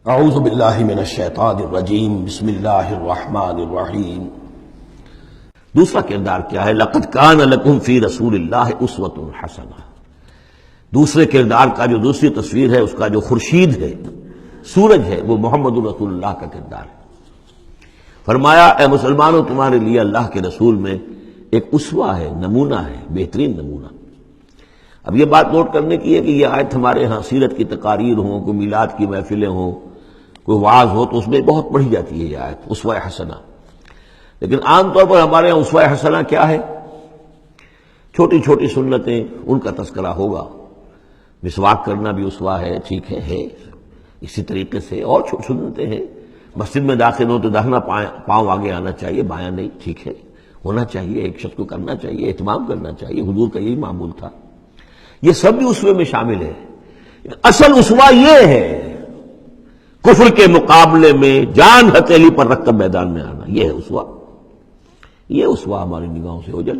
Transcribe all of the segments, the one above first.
اعوذ باللہ من الشیطان الرجیم بسم اللہ الرحمن الرحیم۔ دوسرا کردار کیا ہے؟ لقد کان لکم فی رسول اللہ اسوۃ حسنہ۔ دوسرے کردار کا جو دوسری تصویر ہے، اس کا جو خورشید ہے، سورج ہے، وہ محمد رسول اللہ کا کردار ہے۔ فرمایا اے مسلمانوں، تمہارے لیے اللہ کے رسول میں ایک اسوہ ہے، نمونہ ہے، بہترین نمونہ۔ اب یہ بات نوٹ کرنے کی ہے کہ یہ آیت ہمارے ہاں سیرت کی تقاریر ہوں، کوئی میلاد کی محفلیں ہوں، کوئی وعظ ہو، تو اس میں بہت پڑھی جاتی ہے یہ آیت اسوہ حسنہ۔ لیکن عام طور پر ہمارے یہاں اسوہ حسنہ کیا ہے؟ چھوٹی چھوٹی سنتیں، ان کا تذکرہ ہوگا۔ مسواک کرنا بھی اسوہ ہے، ٹھیک ہے۔ اسی طریقے سے اور سنتیں ہیں۔ مسجد میں داخل ہو تو داہنا پاؤں آگے آنا چاہیے، بایاں نہیں، ٹھیک ہے، ہونا چاہیے، ایک شخص کو کرنا چاہیے، اہتمام کرنا چاہیے، حضور کا یہی معمول تھا۔ یہ سب بھی اسوے میں شامل ہے۔ اصل اسوہ یہ ہے کفر کے مقابلے میں جان ہتھیلی پر رکھ کر میدان میں آنا، یہ ہے اسوہ۔ یہ اسوہ ہماری نگاہوں سے اوجھل۔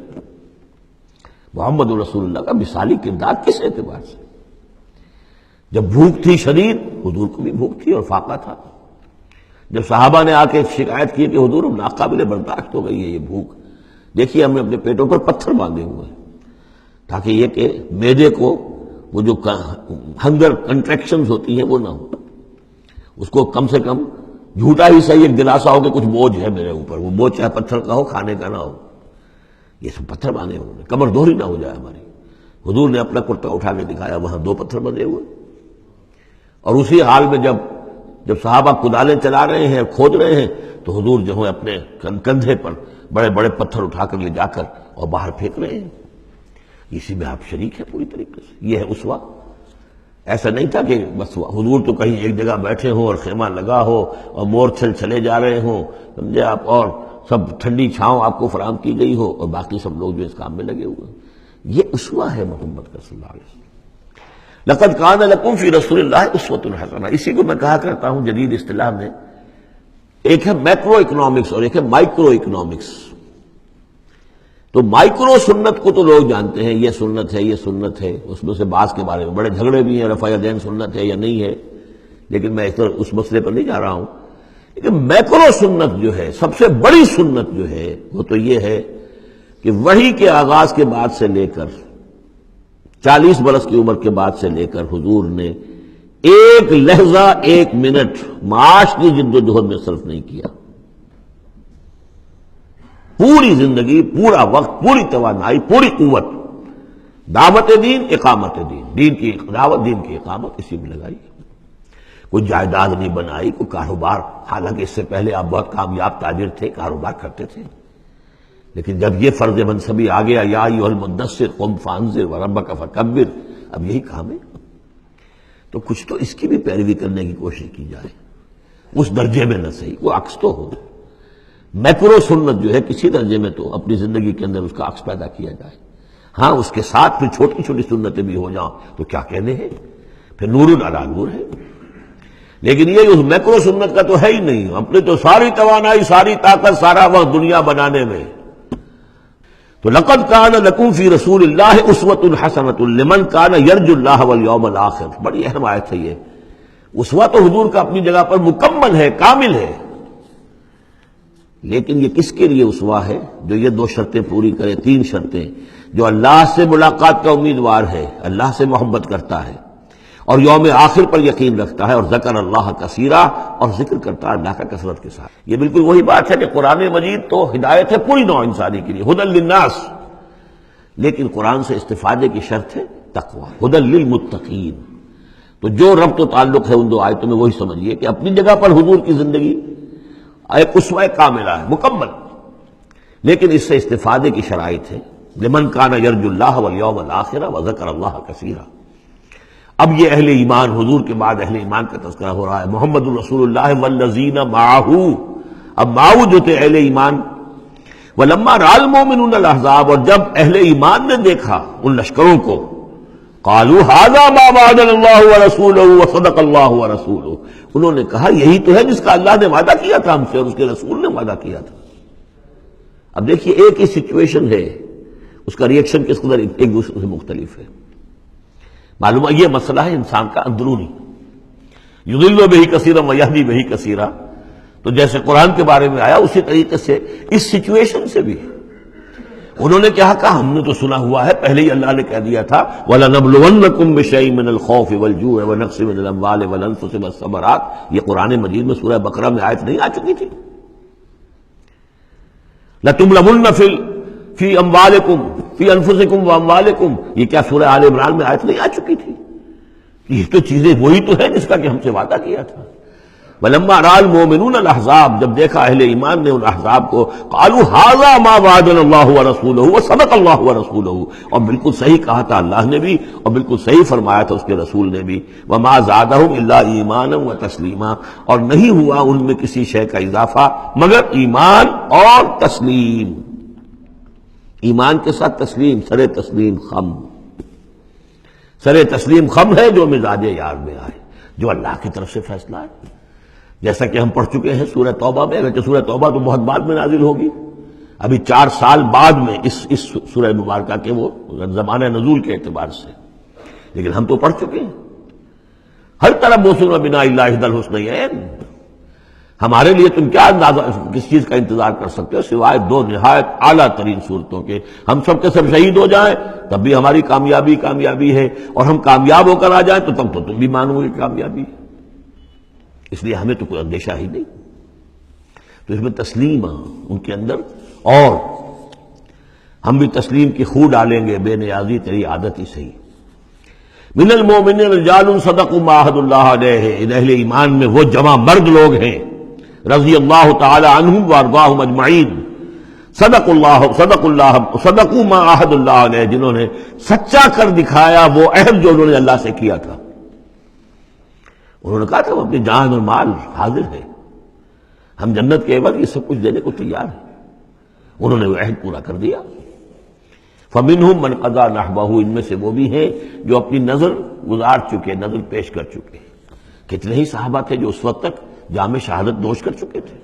محمد رسول اللہ کا مثالی کردار کس اعتبار سے؟ جب بھوک تھی شدید، حضور کو بھی بھوک تھی اور فاقہ تھا۔ جب صحابہ نے آ کے شکایت کی کہ حضور ہم ناقابل برداشت ہو گئی ہے یہ بھوک، دیکھیے ہم نے اپنے پیٹوں پر پتھر باندھے ہوئے ہیں تاکہ یہ کہ معدے کو وہ جو ہنگر کنٹریکشنز ہوتی ہیں وہ نہ ہو، اس کو کم سے کم جھوٹا ہی صحیح ایک دلاسا ہو کہ کچھ بوجھ ہے میرے اوپر، وہ بوجھ چاہے پتھر کا ہو، کھانے کا نہ ہو۔ یہ سب پتھر باندھے ہوئے، کمر دوہری نہ ہو جائے ہماری۔ حضور نے اپنا کرتا اٹھا کے دکھایا، وہاں 2 پتھر بندھے ہوئے، اور اسی حال میں جب صحابہ کدالیں چلا رہے ہیں، کھود رہے ہیں، تو حضور جو ہے اپنے کندھے پر بڑے بڑے پتھر اٹھا کر لے جا کر اور باہر پھینک رہے ہیں۔ اسی میں آپ شریک ہیں پوری طریقے سے۔ یہ ہے اسوہ۔ ایسا نہیں تھا کہ بس حضور تو کہیں ایک جگہ بیٹھے ہوں اور خیمہ لگا ہو اور مور چھل چلے جا رہے ہوں، سمجھے آپ، اور سب ٹھنڈی چھاؤں آپ کو فراہم کی گئی ہو اور باقی سب لوگ جو اس کام میں لگے ہوئے ہیں۔ یہ اسوہ ہے محمد کا صلی اللہ علیہ وسلم۔ لقد کان لکم فی رسول اللہ اسوۃ حسنہ۔ اسی کو میں کہا کرتا ہوں جدید اصطلاح میں، ایک ہے میکرو اکنامکس اور ایک ہے مائکرو اکنامکس۔ تو مائکرو سنت کو تو لوگ جانتے ہیں، یہ سنت ہے، یہ سنت ہے، اس میں سے بعض کے بارے میں بڑے جھگڑے بھی ہیں، رفع یدین سنت ہے یا نہیں ہے، لیکن میں اس مسئلے پر نہیں جا رہا ہوں۔ لیکن میکرو سنت جو ہے، سب سے بڑی سنت جو ہے، وہ تو یہ ہے کہ وحی کے آغاز کے بعد سے لے کر 40 برس کی عمر کے بعد سے لے کر حضور نے ایک لحظہ، ایک منٹ معاش کی جد و جہد میں صرف نہیں کیا۔ پوری زندگی، پورا وقت، پوری توانائی، پوری قوت دعوت دین، اقامت دین، دین کی دعوت، دین کی اقامت، اسی میں لگائی۔ کوئی جائیداد نہیں بنائی، کوئی کاروبار، حالانکہ اس سے پہلے آپ بہت کامیاب تاجر تھے، کاروبار کرتے تھے، لیکن جب یہ فرض منصبی آ گیا، یا ایھا المدثر قم فانذر وربک فکبر، اب یہی کام ہے، تو کچھ تو اس کی بھی پیروی کرنے کی کوشش کی جائے، اس درجے میں نہ صحیح، وہ عکس تو ہو۔ میکرو سنت جو ہے کسی درجے میں تو اپنی زندگی کے اندر اس کا عکس پیدا کیا جائے۔ ہاں اس کے ساتھ پھر چھوٹی چھوٹی سنتیں بھی ہو جاؤں تو کیا کہنے ہیں، پھر نور علی نور ہے۔ لیکن یہ اس میکرو سنت کا تو ہے ہی نہیں، اپنے تو ساری توانائی، ساری طاقت، سارا وقت دنیا بنانے میں۔ تو لقد کان لکم فی رسول اللہ اسوۃ حسنۃ لمن کان یرجو اللہ والیوم الآخر۔ بڑی اہم آیت ہے یہ۔ اسوہ تو حضور کا اپنی جگہ پر مکمل ہے، کامل ہے، لیکن یہ کس کے لیے اسوہ ہے؟ جو یہ 2 شرطیں پوری کرے، 3 شرطیں، جو اللہ سے ملاقات کا امیدوار ہے، اللہ سے محبت کرتا ہے اور یوم آخر پر یقین رکھتا ہے، اور ذکر اللہ کثیرا، اور ذکر کرتا ہے اللہ کا کثرت کے ساتھ۔ یہ بالکل وہی بات ہے کہ قرآن مجید تو ہدایت ہے پوری نوع انسانی کے لیے، ھدی للناس، لیکن قرآن سے استفادے کی شرط ہے تقویٰ، ھدی للمتقین۔ تو جو ربط و تعلق ہے ان 2 آیتوں میں، وہی سمجھیے کہ اپنی جگہ پر حضور کی زندگی ایک اسوہ کاملہ ہے، مکمل، لیکن اس سے استفادے کی شرائط ہے، لمن کان یرجو اللہ والیوم الآخر وذکر اللہ کثیرا۔ اب یہ اہل ایمان، حضور کے بعد اہل ایمان کا تذکرہ ہو رہا ہے، محمد رسول اللہ والذین معہ۔ اب معہ جو تھے اہل ایمان، ولما رأى المؤمنون الاحزاب، اور جب اہل ایمان نے دیکھا ان لشکروں کو، قالوا هذا ما وعدنا اللہ ورسولہ وصدق اللہ ورسولہ، انہوں نے کہا یہی تو ہے جس کا اللہ نے وعدہ کیا تھا ہم سے اور اس کے رسول نے وعدہ کیا تھا۔ اب دیکھیے ایک ہی سچویشن ہے، اس کا ریئیکشن کس قدر ایک دوسرے سے مختلف ہے۔ معلوم ہے یہ مسئلہ ہے انسان کا اندرونی، یضل بہ کثیرا ویہدی بہ کثیرا، تو جیسے قرآن کے بارے میں آیا اسی طریقے سے اس سچویشن سے بھی انہوں نے کیا کہا؟ ہم نے تو سنا ہوا ہے، پہلے ہی اللہ نے کہہ دیا تھا وَلَنَبْلُوَنَّكُمْ بِشَيْءٍ مِّنَ الْخَوْفِ وَالْجُوعِ وَنَقْصٍ مِّنَ الْأَمْوَالِ وَالْأَنفُسِ وَالثَّمَرَاتِ، یہ قرآن مجید میں سورہ بقرہ میں آیت نہیں آ چکی تھی؟ لَتُبْلَوُنَّ فِي أَمْوَالِكُمْ فِي أَنفُسِكُمْ وَأَمْوَالِكُمْ، یہ کیا سورہ آل عمران میں آیت نہیں آ چکی تھی؟ یہ تو چیزیں وہی تو ہے جس کا کہ ہم سے وعدہ کیا تھا۔ وَلَمَّا رَأَى الْمُؤْمِنُونَ الْأَحْزَابَ، جب دیکھا اہل ایمان نے ان احزاب کو، قَالُوا هَذَا مَا وَعَدَنَا اللَّهُ وَرَسُولُهُ وَصَدَقَ اللَّهُ وَرَسُولُهُ، اور بالکل صحیح کہا تھا اللہ نے بھی اور بالکل صحیح فرمایا تھا اس کے رسول نے بھی۔ وَمَا زَادَهُمْ إِلَّا إِيمَانًا وَتَسْلِيمًا، اور نہیں ہوا ان میں کسی شے کا اضافہ مگر ایمان اور تسلیم، ایمان کے ساتھ تسلیم، سر تسلیم خم، سر تسلیم خم ہے جو مزاج یار میں آئے، جو اللہ کی طرف سے فیصلہ ہے، جیسا کہ ہم پڑھ چکے ہیں سورہ توبہ میں، اگرچہ سورہ توبہ تو بہت بعد میں نازل ہوگی، ابھی 4 سال بعد میں اس سورہ مبارکہ کے وہ زمانہ نزول کے اعتبار سے، لیکن ہم تو پڑھ چکے ہیں۔ ہر طرف موسم بنا اللہ احد الحسنیین، ہمارے لیے تم کیا اندازہ کس چیز کا انتظار کر سکتے ہو سوائے 2 نہایت اعلیٰ ترین صورتوں کے؟ ہم سب کے سب شہید ہو جائیں تب بھی ہماری کامیابی ہے، اور ہم کامیاب ہو کر آ جائیں تو تب تو تم بھی مانو گے کامیابی ہے، اس لیے ہمیں تو کوئی اندیشہ ہی نہیں۔ تو اس میں تسلیم ان کے اندر، اور ہم بھی تسلیم کی خو ڈالیں گے، بے نیازی تیری عادت ہی صحیح۔ من المؤمنین رجال صدقوا ما عاہدوا اللہ علیہ، اہل ایمان میں وہ جمع مرد لوگ ہیں رضی اللہ تعالی عنہم وارضاہم اجمعین، صدقوا ما عاہدوا اللہ علیہ، جنہوں نے سچا کر دکھایا وہ عہد جو انہوں نے اللہ سے کیا تھا۔ انہوں نے کہا تھا وہ اپنی جان اور مال حاضر ہے، ہم جنت کے عوض یہ سب کچھ دینے کو تیار ہیں، انہوں نے وہ عہد پورا کر دیا۔ فَمِنْهُمْ مَنْ قَضَى نَحْبَهُ، ان میں سے وہ بھی ہیں جو اپنی نظر گزار چکے، نظر پیش کر چکے۔ کتنے ہی صحابہ تھے جو اس وقت تک جام شہادت نوش کر چکے تھے،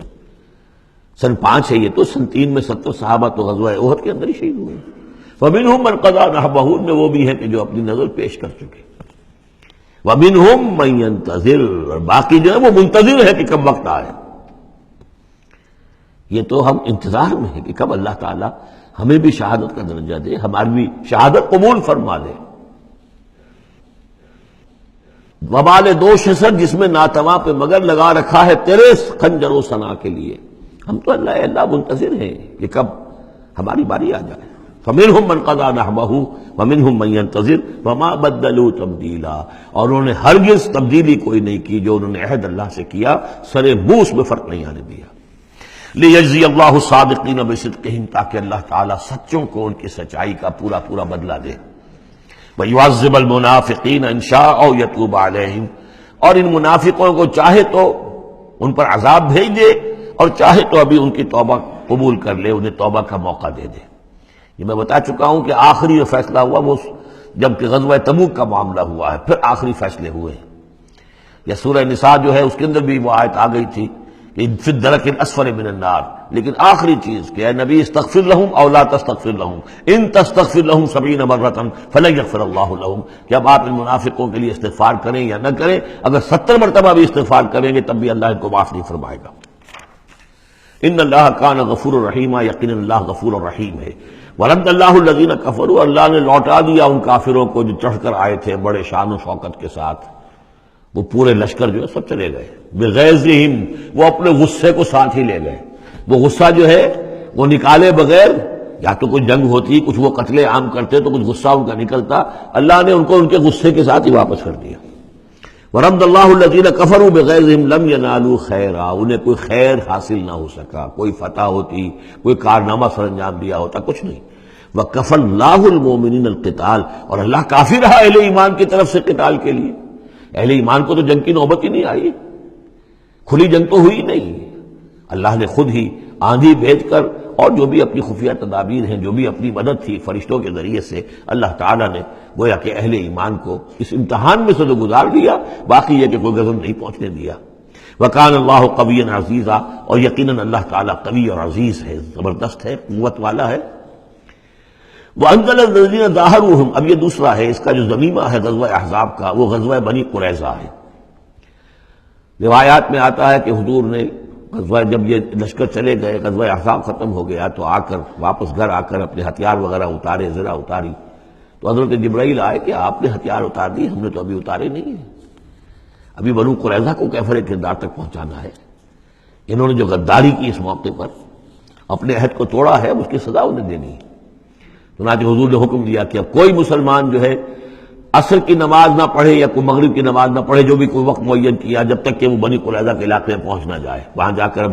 سن 5 ہے یہ تو، سن 3 میں 70 صحابہ تو غزوہ احد کے اندر ہی شہید ہوئے۔ فَمِنْهُمْ مَنْ قَضَى نَحْبَهُ، ان میں وہ بھی ہیں کہ جو اپنی نظر پیش کر چکے۔ وَمِنْهُمْ مَنْ يَنْتَظِرُ، اور باقی جو ہے وہ منتظر ہے کہ کب وقت آئے۔ یہ تو ہم انتظار میں ہیں کہ کب اللہ تعالیٰ ہمیں بھی شہادت کا درجہ دے، ہماری بھی شہادت قبول فرما دے۔ وبال دوش ہے سر جس میں ناتواں پہ مگر لگا رکھا ہے تیرے خنجر و ثنا کے لیے، ہم تو اللہ منتظر ہیں کہ کب ہماری باری آ جائے۔ فَمِنْهُمْ مَنْ قَضَى نَحْبَهُ وَمِنْهُمْ مَنْ يَنْتَظِرُ وَمَا بَدَّلُوا تَبْدِيلًا، اور انہوں نے ہرگز تبدیلی کوئی نہیں کی جو انہوں نے عہد اللہ سے کیا، سرے منہ اس میں فرق نہیں آنے دیا۔ لِيَجْزِيَ اللَّهُ الصَّادِقِينَ بِصِدْقِهِمْ، تاکہ اللہ تعالیٰ سچوں کو ان کی سچائی کا پورا بدلہ دے۔ وَيُعَذِّبَ الْمُنَافِقِينَ إِن شَاءَ أَوْ يَتُوبَ عَلَيْهِمْ، اور ان منافقوں کو چاہے تو ان پر عذاب بھیج دے اور چاہے تو ابھی ان کی توبہ قبول کر لے، انہیں توبہ کا موقع دے دے۔ یہ میں بتا چکا ہوں کہ آخری جو فیصلہ ہوا وہ جب کہ غزوہ تبوک کا معاملہ ہوا ہے، پھر آخری فیصلے ہوئے ہیں۔ یا سورہ نساء جو ہے اس کے اندر بھی وہ آیت آ گئی تھی کہ فی الدرک الاسفل من النار، لیکن آخری چیز کہ اے نبی استغفر لہم او لا تستغفر لہم ان تستغفر لہم 70 مرۃ فلن یغفر اللہ لہم، کہ اب آپ ان منافقوں کے لیے استغفار کریں یا نہ کریں، اگر 70 مرتبہ بھی استغفار کریں گے تب بھی اللہ ان کو معاف نہیں فرمائے گا۔ ان اللہ کان غفور الرحیم، یقینا اللہ غفور الرحیم ہے۔ ورد اللہ الذین کفروا، اللہ نے لوٹا دیا ان کافروں کو جو چڑھ کر آئے تھے بڑے شان و شوکت کے ساتھ، وہ پورے لشکر جو ہے سب چلے گئے بغیظہم، وہ اپنے غصے کو ساتھ ہی لے گئے۔ وہ غصہ جو ہے وہ نکالے بغیر، یا تو کوئی جنگ ہوتی، کچھ وہ قتل عام کرتے تو کچھ غصہ ان کا نکلتا، اللہ نے ان کو ان کے غصے کے ساتھ ہی واپس کر دیا۔ ورد اللہ الذین کفروا بغیظہم لم ینالوا خیرا، انہیں کوئی خیر حاصل نہ ہو سکا، کوئی فتح ہوتی، کوئی کارنامہ سر انجام دیا ہوتا، کچھ نہیں۔ وکفى اللہ المؤمنین القتال، اور اللہ کافی رہا اہل ایمان کی طرف سے قتال کے لیے۔ اہل ایمان کو تو جنگ کی نوبت ہی نہیں آئی، کھلی جنگ تو ہوئی نہیں، اللہ نے خود ہی آندھی بھیج کر اور جو بھی اپنی خفیہ تدابیر ہیں، جو بھی اپنی مدد تھی فرشتوں کے ذریعے سے، اللہ تعالیٰ نے گویا کہ اہل ایمان کو اس امتحان میں سے تو گزار دیا، باقی یہ کہ کوئی غضب نہیں پہنچنے دیا۔ وَكَانَ اللَّهُ قَوِيًّا عَزِيزًا، اور یقیناً اللہ تعالیٰ قوی اور عزیز ہے، زبردست ہے، قوت والا ہے۔ وَأَنزَلَ الَّذِينَ ظَاهَرُوهُمْ، اب یہ دوسرا ہے، اس کا جو ضمیمہ ہے غزوہ احزاب کا، وہ غزوہ بنی قریظہ ہے۔ روایات میں آتا ہے کہ حضور نے غزوہ جب یہ لشکر چلے گئے، غزوہ احزاب ختم ہو گیا، تو آ کر واپس گھر آ کر اپنے ہتھیار وغیرہ اتارے، زرہ اتاری، تو حضرت جبرائیل آئے کہ آپ نے ہتھیار اتار دی، ہم نے تو ابھی اتارے نہیں ہیں، ابھی بنو قریظہ کو کیفر کردار تک پہنچانا ہے، انہوں نے جو غداری کی اس موقع پر اپنے عہد کو توڑا ہے، اس کی سزا انہیں دینی ہے۔ چنانچہ حضور نے حکم دیا کہ اب کوئی مسلمان جو ہے عصر کی نماز نہ پڑھے یا کوئی مغرب کی نماز نہ پڑھے، جو بھی کوئی وقت معین کیا، جب تک کہ وہ بنی قریظہ کے علاقے میں پہنچ نہ جائے، وہاں جا کر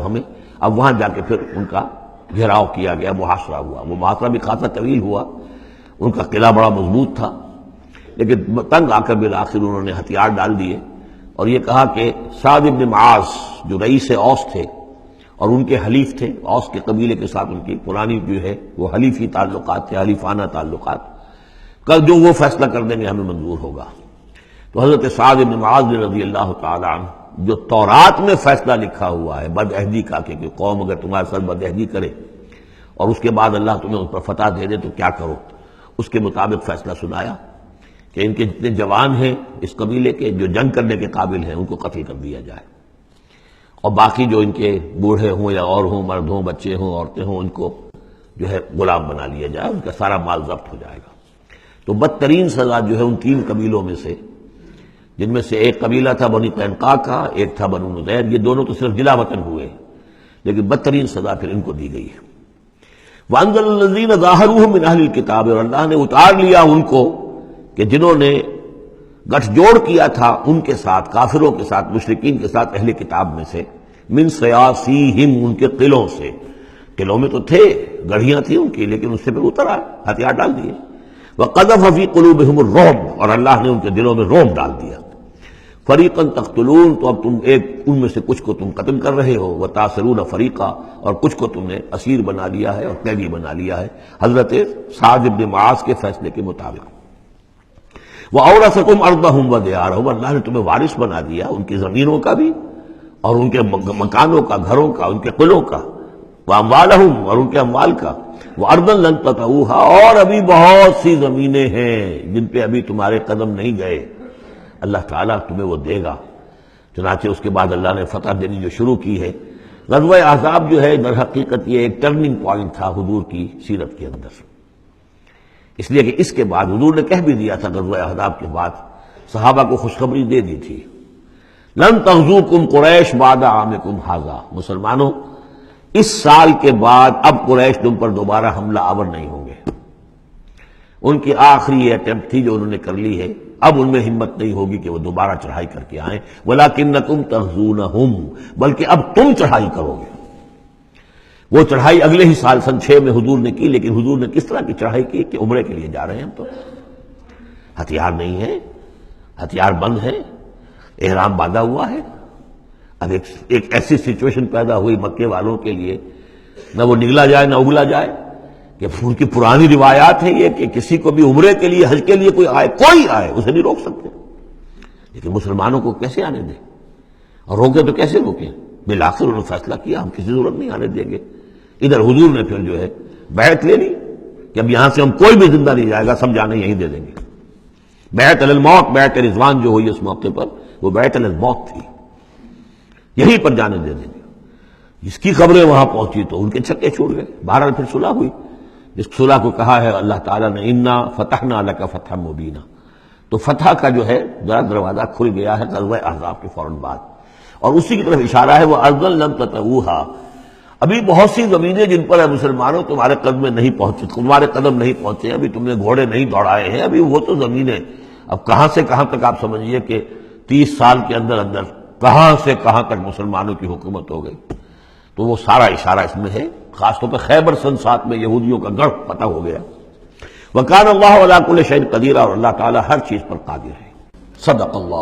اب وہاں جا کے پھر ان کا گھیراؤ کیا گیا، محاصرہ ہوا، وہ محاصرہ بھی خاصا طویل ہوا، ان کا قلعہ بڑا مضبوط تھا، لیکن تنگ آ کر بالآخر انہوں نے ہتھیار ڈال دیے اور یہ کہا کہ سعد بن معاذ جو رئیس اوس تھے اور ان کے حلیف تھے، اوس کے قبیلے کے ساتھ ان کی پرانی جو ہے وہ حلیفی تعلقات تھے، حلیفانہ تعلقات، کل جو وہ فیصلہ کر دیں گے ہمیں منظور ہوگا۔ تو حضرت سعد بن معاذ رضی اللہ تعالیٰ عنہ، جو تورات میں فیصلہ لکھا ہوا ہے بد عہدی کا کہ قوم اگر تمہارے ساتھ بد عہدی کرے اور اس کے بعد اللہ تمہیں اس پر فتح دے دے تو کیا کرو، اس کے مطابق فیصلہ سنایا کہ ان کے جتنے جوان ہیں اس قبیلے کے جو جنگ کرنے کے قابل ہیں ان کو قتل کر دیا جائے، اور باقی جو ان کے بوڑھے ہوں یا اور ہوں، مرد ہوں، بچے ہوں، عورتیں ہوں، ان کو جو ہے غلام بنا لیا جائے، ان کا سارا مال ضبط ہو جائے گا۔ تو بدترین سزا جو ہے ان تین قبیلوں میں سے، جن میں سے ایک قبیلہ تھا بنی قینقاع کا، ایک تھا بنو نضیر، یہ دونوں تو صرف جلا وطن ہوئے، لیکن بدترین سزا پھر ان کو دی گئی ہے۔ وَأَنزَلَ الَّذِينَ ظَاهَرُوهُم مِّنْ أَهْلِ الْكِتَابِ، اور اللہ نے اتار لیا ان کو کہ جنہوں نے گٹھ جوڑ کیا تھا ان کے ساتھ، کافروں کے ساتھ، مشرکین کے ساتھ اہل کتاب میں سے، من صیاصیہم، ان کے قلعوں سے، قلعوں میں تو تھے، گڑھیاں تھیں ان کی، لیکن اس سے پھر اتر آئے، ہتھیار ڈال دیے۔ وَقَذَفَ فِي قُلُوبِهِمُ الرُّعْبَ، اور اللہ نے ان کے دلوں میں رعب ڈال دیا۔ فَرِيقًا تَقْتُلُونَ، تو اب تم ان میں سے کچھ کو تم قتل کر رہے ہو، وَتَأْسِرُونَ فَرِيقًا، اور کچھ کو تم نے اسیر بنا لیا ہے اور قیدی بنا لیا ہے حضرت سعد بن معاذ کے فیصلے کے مطابق۔ وَأَوْرَثَكُمْ أَرْضَهُمْ وَدِيَارَهُمْ، اللہ نے تمہیں وارث بنا دیا ان کی زمینوں کا بھی اور ان کے مکانوں کا، گھروں کا، ان کے قلعوں کا، وَأَمْوَالَهُمْ، اور ان کے اموال کا، وَأَرْضًا لَّن تَطَئُوهَا، اور ابھی بہت سی زمینیں ہیں جن پہ ابھی تمہارے قدم نہیں گئے، اللہ تعالیٰ تمہیں وہ دے گا۔ چنانچہ اس کے بعد اللہ نے فتح دینی جو شروع کی ہے۔ غزوہ احزاب جو ہے در حقیقت یہ ایک ٹرننگ پوائنٹ تھا حضور کی سیرت کے اندر، اس لیے کہ اس کے بعد حضور نے کہہ بھی دیا تھا غزوہ احزاب کے بعد صحابہ کو خوشخبری دے دی تھی، لن تغزوکم قریش بعد عامکم ھذا، مسلمانوں اس سال کے بعد اب قریش تم پر دوبارہ حملہ آور نہیں ہوں گے۔ ان کی آخری یہ اٹیمپٹ تھی جو انہوں نے کر لی ہے، اب ان میں ہمت نہیں ہوگی کہ وہ دوبارہ چڑھائی کر کے آئیں، وَلَكِنَّكُمْ تَغْزُونَهُمْ، بلکہ اب تم چڑھائی کرو گے۔ وہ چڑھائی اگلے ہی سال سن 6 میں حضور نے کی، لیکن حضور نے کس طرح کی چڑھائی کی کہ عمرے کے لیے جا رہے ہیں ہم، تو ہتھیار نہیں ہے، ہتھیار بند ہے، احرام باندھا ہوا ہے۔ اب ایک ایسی سچویشن پیدا ہوئی مکے والوں کے لیے، نہ وہ نگلا جائے نہ اگلا جائے، کہ ان کی پرانی روایات ہیں یہ کہ کسی کو بھی عمرے کے لیے، حج کے لیے کوئی آئے اسے نہیں روک سکتے، لیکن مسلمانوں کو کیسے آنے دیں، اور روکے تو کیسے روکیں؟ بالآخر انہوں نے فیصلہ کیا ہم کسی ضرورت نہیں آنے دیں گے۔ ادھر حضور نے پھر جو ہے بیعت لے لی کہ اب یہاں سے ہم کوئی بھی زندہ نہیں جائے گا، سب جانے یہیں دے دیں گے۔ بیعت علی الموت، بیعت رضوان جو ہوئی اس موقع پر، وہ بیعت علی الموت تھی، یہیں پر جانے دے دیں گے۔ جس کی خبریں وہاں پہنچی تو ان کے چھکے چھوڑ گئے۔ بہرحال پھر صلح ہوئی، جس صلح کو کہا ہے اللہ تعالیٰ نے انا فتحنا لک فتحا مبینا، تو فتح کا جو ہے ذرا دروازہ کھل گیا ہے غزوہ احزاب کے فوراً بعد، اور اسی کی طرف اشارہ ہے وہ ارضا لم تطئوها، ابھی بہت سی زمینیں جن پر ہے مسلمانوں تمہارے قدم میں نہیں پہنچے، تمہارے قدم نہیں پہنچے، ابھی تم نے گھوڑے نہیں دوڑائے ہیں، ابھی وہ تو زمینیں اب کہاں سے کہاں تک آپ سمجھیے کہ 30 سال کے اندر اندر کہاں سے کہاں تک مسلمانوں کی حکومت ہو گئی۔ تو وہ سارا اشارہ اس میں ہے، خاص طور پہ خیبر سن 7 میں یہودیوں کا گڑھ پتہ ہو گیا۔ وَكَانَ اللَّهُ عَلَىٰ كُلِّ شَيْءٍ قَدِيرًا، اور اللہ تعالیٰ ہر چیز پر قادر ہے۔ صدق اللہ۔